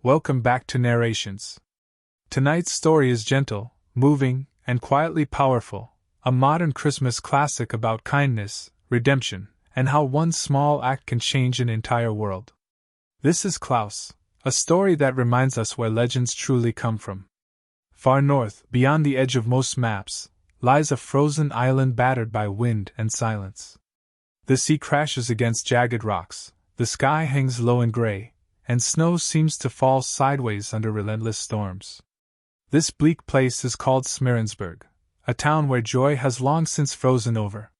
Welcome back to Narrations. Tonight's story is gentle, moving, and quietly powerful, a modern Christmas classic about kindness, redemption, and how one small act can change an entire world. This is Klaus, a story that reminds us where legends truly come from. Far north, beyond the edge of most maps, lies a frozen island battered by wind and silence. The sea crashes against jagged rocks, the sky hangs low and gray, and snow seems to fall sideways under relentless storms. This bleak place is called Smeerensburg, a town where joy has long since frozen over.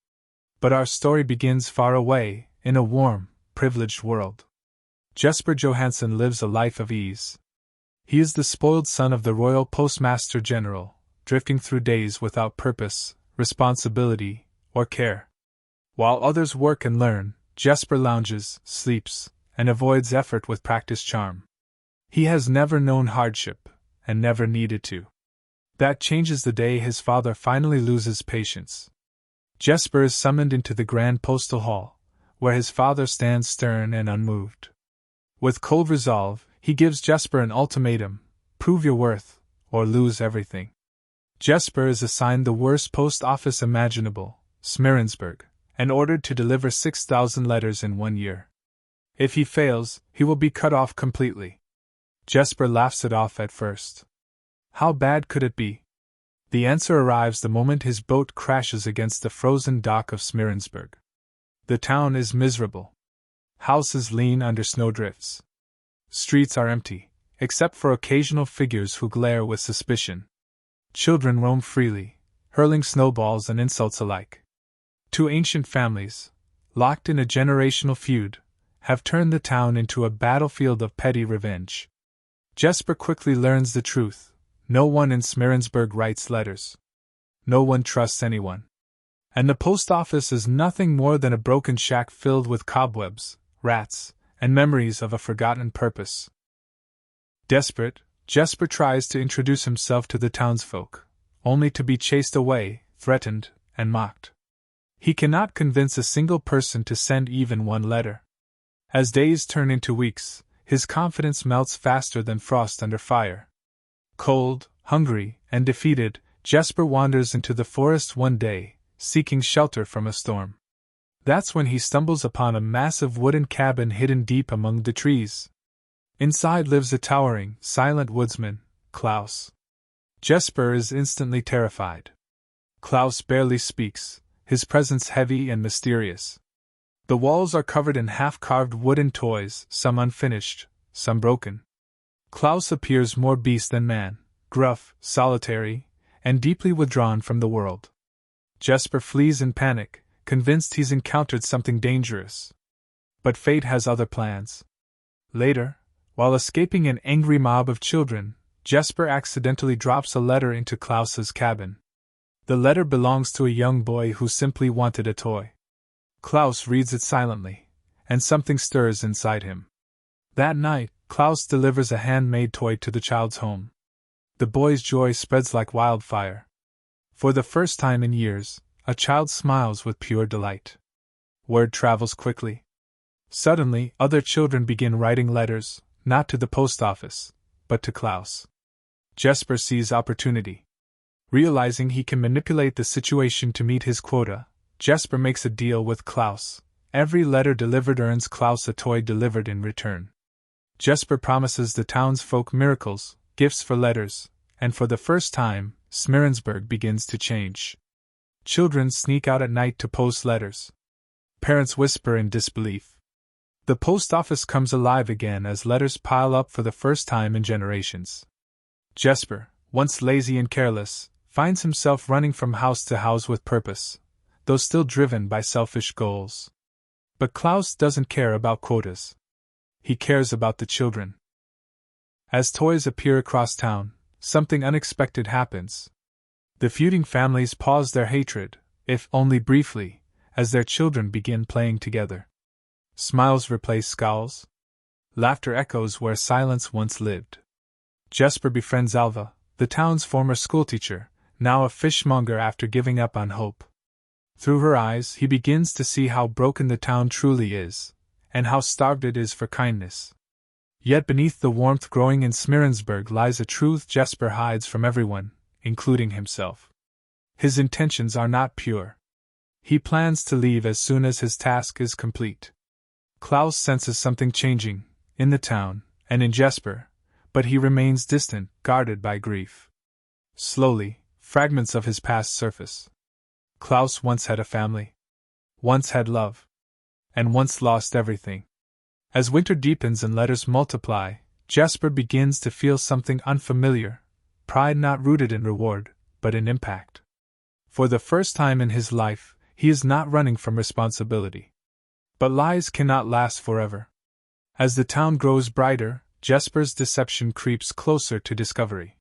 But our story begins far away, in a warm, privileged world. Jesper Johansson lives a life of ease. He is the spoiled son of the royal postmaster general, drifting through days without purpose, responsibility, or care. While others work and learn, Jesper lounges, sleeps, and avoids effort with practiced charm. He has never known hardship, and never needed to. That changes the day his father finally loses patience. Jesper is summoned into the grand postal hall, where his father stands stern and unmoved. With cold resolve, he gives Jesper an ultimatum: prove your worth, or lose everything. Jesper is assigned the worst post office imaginable, Smeerensburg, and ordered to deliver 6,000 letters in 1 year. If he fails, he will be cut off completely. Jesper laughs it off at first. How bad could it be? The answer arrives the moment his boat crashes against the frozen dock of Smeerensburg. The town is miserable. Houses lean under snowdrifts. Streets are empty, except for occasional figures who glare with suspicion. Children roam freely, hurling snowballs and insults alike. Two ancient families, locked in a generational feud, have turned the town into a battlefield of petty revenge. Jesper quickly learns the truth: no one in Smeerensburg writes letters. No one trusts anyone. And the post office is nothing more than a broken shack filled with cobwebs, rats, and memories of a forgotten purpose. Desperate, Jesper tries to introduce himself to the townsfolk, only to be chased away, threatened, and mocked. He cannot convince a single person to send even one letter. As days turn into weeks, his confidence melts faster than frost under fire. Cold, hungry, and defeated, Jesper wanders into the forest one day, seeking shelter from a storm. That's when he stumbles upon a massive wooden cabin hidden deep among the trees. Inside lives a towering, silent woodsman, Klaus. Jesper is instantly terrified. Klaus barely speaks, his presence heavy and mysterious. The walls are covered in half-carved wooden toys, some unfinished, some broken. Klaus appears more beast than man, gruff, solitary, and deeply withdrawn from the world. Jesper flees in panic, convinced he's encountered something dangerous. But fate has other plans. Later, while escaping an angry mob of children, Jesper accidentally drops a letter into Klaus's cabin. The letter belongs to a young boy who simply wanted a toy. Klaus reads it silently, and something stirs inside him. That night, Klaus delivers a handmade toy to the child's home. The boy's joy spreads like wildfire. For the first time in years, a child smiles with pure delight. Word travels quickly. Suddenly, other children begin writing letters, not to the post office, but to Klaus. Jesper sees opportunity. Realizing he can manipulate the situation to meet his quota, Jesper makes a deal with Klaus. Every letter delivered earns Klaus a toy delivered in return. Jesper promises the townsfolk miracles, gifts for letters, and for the first time, Smeerensburg begins to change. Children sneak out at night to post letters. Parents whisper in disbelief. The post office comes alive again as letters pile up for the first time in generations. Jesper, once lazy and careless, finds himself running from house to house with purpose, though still driven by selfish goals. But Klaus doesn't care about quotas. He cares about the children. As toys appear across town, something unexpected happens. The feuding families pause their hatred, if only briefly, as their children begin playing together. Smiles replace scowls. Laughter echoes where silence once lived. Jesper befriends Alva, the town's former schoolteacher, now a fishmonger after giving up on hope. Through her eyes, he begins to see how broken the town truly is, and how starved it is for kindness. Yet beneath the warmth growing in Smeerensburg lies a truth Jesper hides from everyone, including himself. His intentions are not pure. He plans to leave as soon as his task is complete. Klaus senses something changing, in the town, and in Jesper, but he remains distant, guarded by grief. Slowly, fragments of his past surface. Klaus once had a family. Once had love. And once lost everything. As winter deepens and letters multiply, Jesper begins to feel something unfamiliar, pride not rooted in reward, but in impact. For the first time in his life, he is not running from responsibility. But lies cannot last forever. As the town grows brighter, Jesper's deception creeps closer to discovery.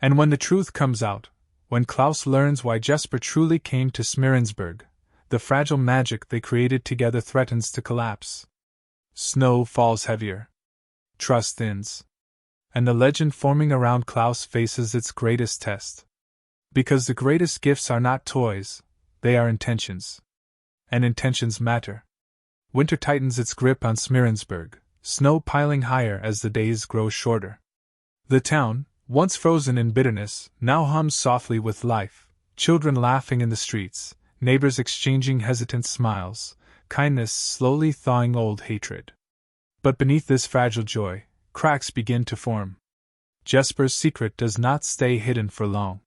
And when the truth comes out, when Klaus learns why Jesper truly came to Smeerensburg, the fragile magic they created together threatens to collapse. Snow falls heavier. Trust thins. And the legend forming around Klaus faces its greatest test. Because the greatest gifts are not toys, they are intentions. And intentions matter. Winter tightens its grip on Smeerensburg, snow piling higher as the days grow shorter. The town, once frozen in bitterness, now hums softly with life, children laughing in the streets, neighbors exchanging hesitant smiles, kindness slowly thawing old hatred. But beneath this fragile joy, cracks begin to form. Jesper's secret does not stay hidden for long.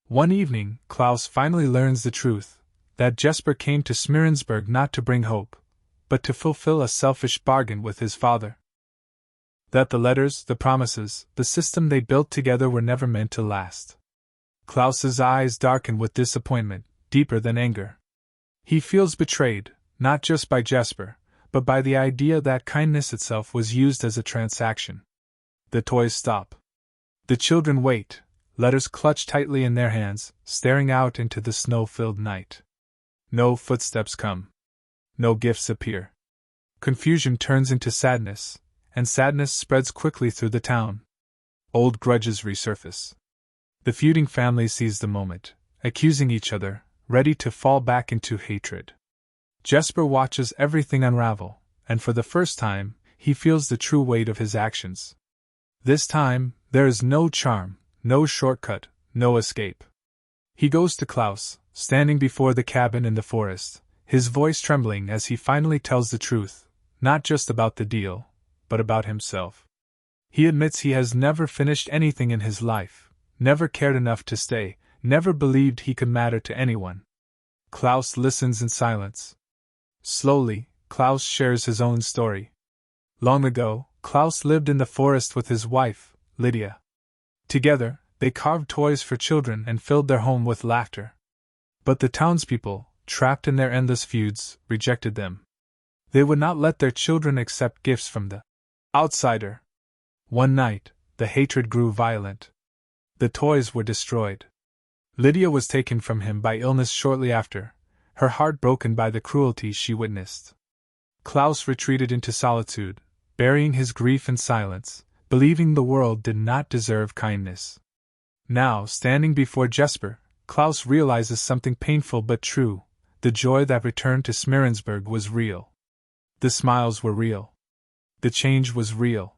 One evening, Klaus finally learns the truth, that Jesper came to Smeerensburg not to bring hope, but to fulfill a selfish bargain with his father. That the letters, the promises, the system they built together were never meant to last. Klaus's eyes darken with disappointment, deeper than anger. He feels betrayed, not just by Jesper, but by the idea that kindness itself was used as a transaction. The toys stop. The children wait, letters clutched tightly in their hands, staring out into the snow-filled night. No footsteps come. No gifts appear. Confusion turns into sadness, and sadness spreads quickly through the town. Old grudges resurface. The feuding family seize the moment, accusing each other, ready to fall back into hatred. Jesper watches everything unravel, and for the first time, he feels the true weight of his actions. This time, there is no charm, no shortcut, no escape. He goes to Klaus, standing before the cabin in the forest, his voice trembling as he finally tells the truth, not just about the deal, but about himself. He admits he has never finished anything in his life, never cared enough to stay, never believed he could matter to anyone. Klaus listens in silence. Slowly, Klaus shares his own story. Long ago, Klaus lived in the forest with his wife, Lydia. Together, they carved toys for children and filled their home with laughter. But the townspeople, trapped in their endless feuds, rejected them. They would not let their children accept gifts from the outsider. One night, the hatred grew violent. The toys were destroyed. Lydia was taken from him by illness shortly after, her heart broken by the cruelty she witnessed. Klaus retreated into solitude, burying his grief in silence, believing the world did not deserve kindness. Now, standing before Jesper, Klaus realizes something painful but true: the joy that returned to Smeerensburg was real. The smiles were real. The change was real.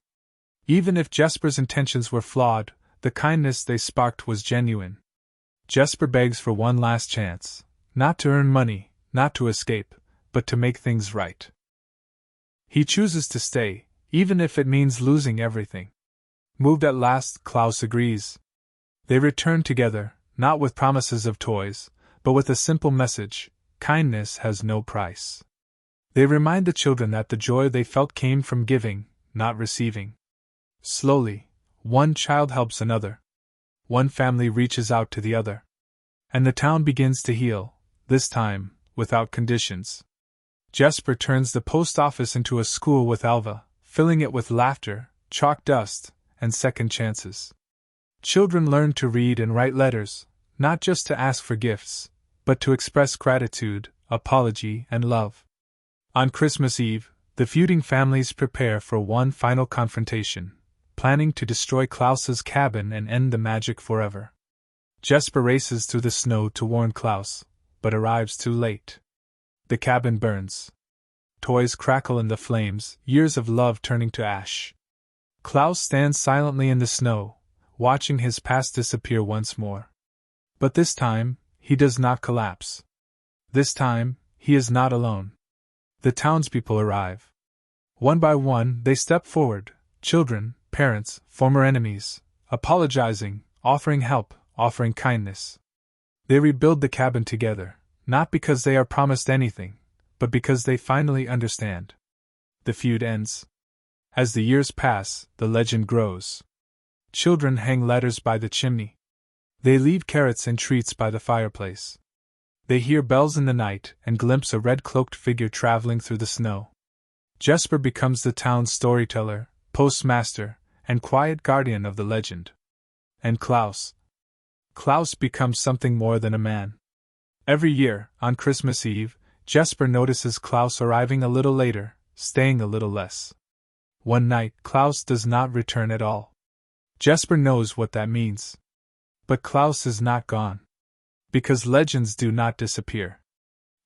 Even if Jesper's intentions were flawed, the kindness they sparked was genuine. Jesper begs for one last chance, not to earn money, not to escape, but to make things right. He chooses to stay, even if it means losing everything. Moved at last, Klaus agrees. They return together, not with promises of toys, but with a simple message: kindness has no price. They remind the children that the joy they felt came from giving, not receiving. Slowly, one child helps another. One family reaches out to the other. And the town begins to heal, this time, without conditions. Jesper turns the post office into a school with Alva, filling it with laughter, chalk dust, and second chances. Children learn to read and write letters, not just to ask for gifts, but to express gratitude, apology, and love. On Christmas Eve, the feuding families prepare for one final confrontation, planning to destroy Klaus's cabin and end the magic forever. Jesper races through the snow to warn Klaus, but arrives too late. The cabin burns. Toys crackle in the flames, years of love turning to ash. Klaus stands silently in the snow, watching his past disappear once more. But this time, he does not collapse. This time, he is not alone. The townspeople arrive. One by one, they step forward, children, parents, former enemies, apologizing, offering help, offering kindness. They rebuild the cabin together, not because they are promised anything, but because they finally understand. The feud ends. As the years pass, the legend grows. Children hang letters by the chimney. They leave carrots and treats by the fireplace. They hear bells in the night and glimpse a red-cloaked figure traveling through the snow. Jesper becomes the town's storyteller, postmaster, and quiet guardian of the legend. And Klaus becomes something more than a man. Every year, on Christmas Eve, Jesper notices Klaus arriving a little later, staying a little less. One night, Klaus does not return at all. Jesper knows what that means. But Klaus is not gone. Because legends do not disappear.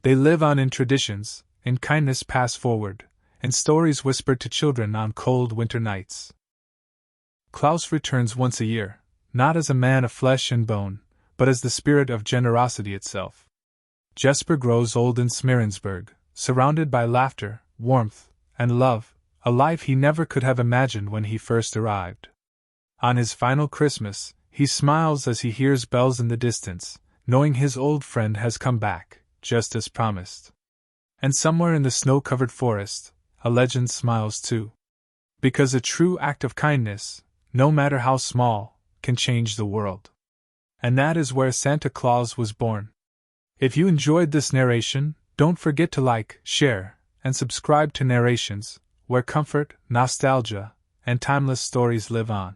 They live on in traditions, in kindness passed forward, and stories whispered to children on cold winter nights. Klaus returns once a year, not as a man of flesh and bone, but as the spirit of generosity itself. Jesper grows old in Smeerensburg, surrounded by laughter, warmth, and love, a life he never could have imagined when he first arrived. On his final Christmas, he smiles as he hears bells in the distance, knowing his old friend has come back, just as promised. And somewhere in the snow-covered forest, a legend smiles too. Because a true act of kindness, no matter how small, can change the world. And that is where Santa Claus was born. If you enjoyed this narration, don't forget to like, share, and subscribe to Narrations, where comfort, nostalgia, and timeless stories live on.